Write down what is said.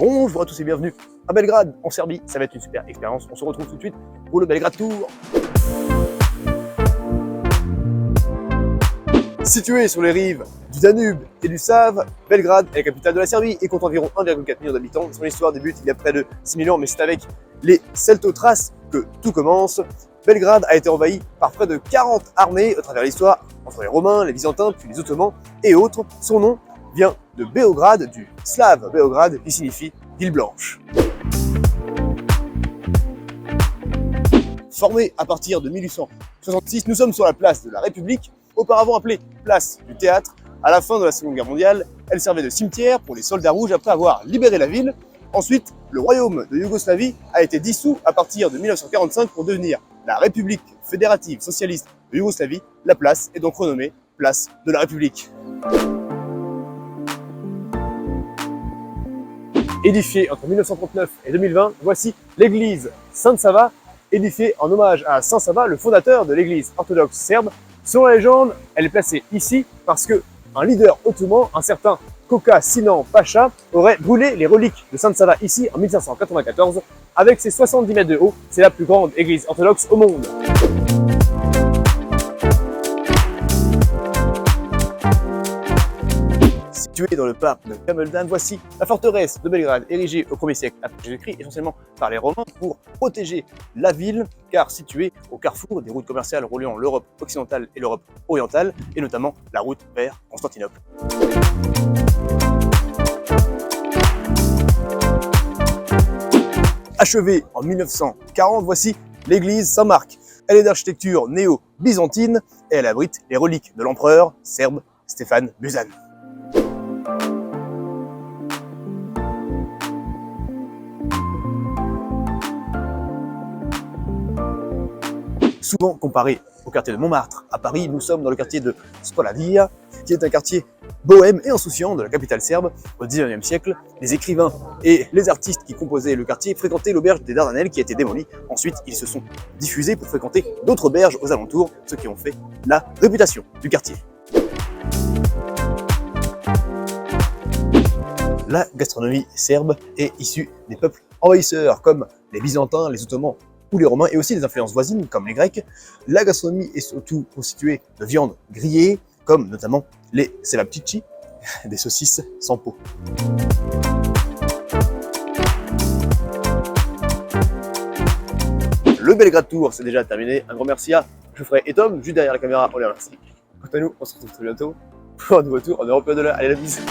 Bonjour à tous et bienvenue à Belgrade, en Serbie. Ça va être une super expérience. On se retrouve tout de suite pour le Belgrade Tour. Situé sur les rives du Danube et du Save, Belgrade est la capitale de la Serbie et compte environ 1,4 million d'habitants. Son histoire débute il y a près de 6 000 ans, mais c'est avec les Celtothraces que tout commence. Belgrade a été envahi par près de 40 armées à travers l'histoire, entre les Romains, les Byzantins, puis les Ottomans et autres. Son nom vient de Beograd, du slave Beograd, qui signifie ville blanche. Formée à partir de 1866, nous sommes sur la place de la République, auparavant appelée place du Théâtre. À la fin de la Seconde Guerre mondiale, elle servait de cimetière pour les soldats rouges après avoir libéré la ville. Ensuite, le royaume de Yougoslavie a été dissous à partir de 1945 pour devenir la République fédérative socialiste de Yougoslavie. La place est donc renommée place de la République. Édifiée entre 1939 et 2020, voici l'église Saint-Sava, édifiée en hommage à Saint Sava, le fondateur de l'église orthodoxe serbe. Selon la légende, elle est placée ici parce qu'un leader ottoman, un certain Koka Sinan Pacha, aurait brûlé les reliques de Saint Sava ici en 1594. Avec ses 70 mètres de haut, c'est la plus grande église orthodoxe au monde. Située dans le parc de Kameldam, voici la forteresse de Belgrade, érigée au 1er siècle après Jésus-Christ, essentiellement par les Romains pour protéger la ville, car située au carrefour des routes commerciales reliant l'Europe occidentale et l'Europe orientale, et notamment la route vers Constantinople. Achevée en 1940, voici l'église Saint-Marc. Elle est d'architecture néo-byzantine et elle abrite les reliques de l'empereur serbe Stefan Buzan. Souvent comparé au quartier de Montmartre à Paris, nous sommes dans le quartier de Spoladiya, qui est un quartier bohème et insouciant de la capitale serbe. Au XIXe siècle, les écrivains et les artistes qui composaient le quartier fréquentaient l'auberge des Dardanelles qui a été démolie. Ensuite, ils se sont diffusés pour fréquenter d'autres auberges aux alentours, ce qui ont fait la réputation du quartier. La gastronomie serbe est issue des peuples envahisseurs comme les Byzantins, les Ottomans ou les Romains, et aussi des influences voisines comme les Grecs. La gastronomie est surtout constituée de viande grillée, comme notamment les selapçiçi, des saucisses sans peau. Le Belgrade Tour, c'est déjà terminé. Un grand merci à Geoffrey et Tom, juste derrière la caméra, on les remercie. Quant à nous, on se retrouve très bientôt pour un nouveau tour en Europe de l'heure. Allez, la bise!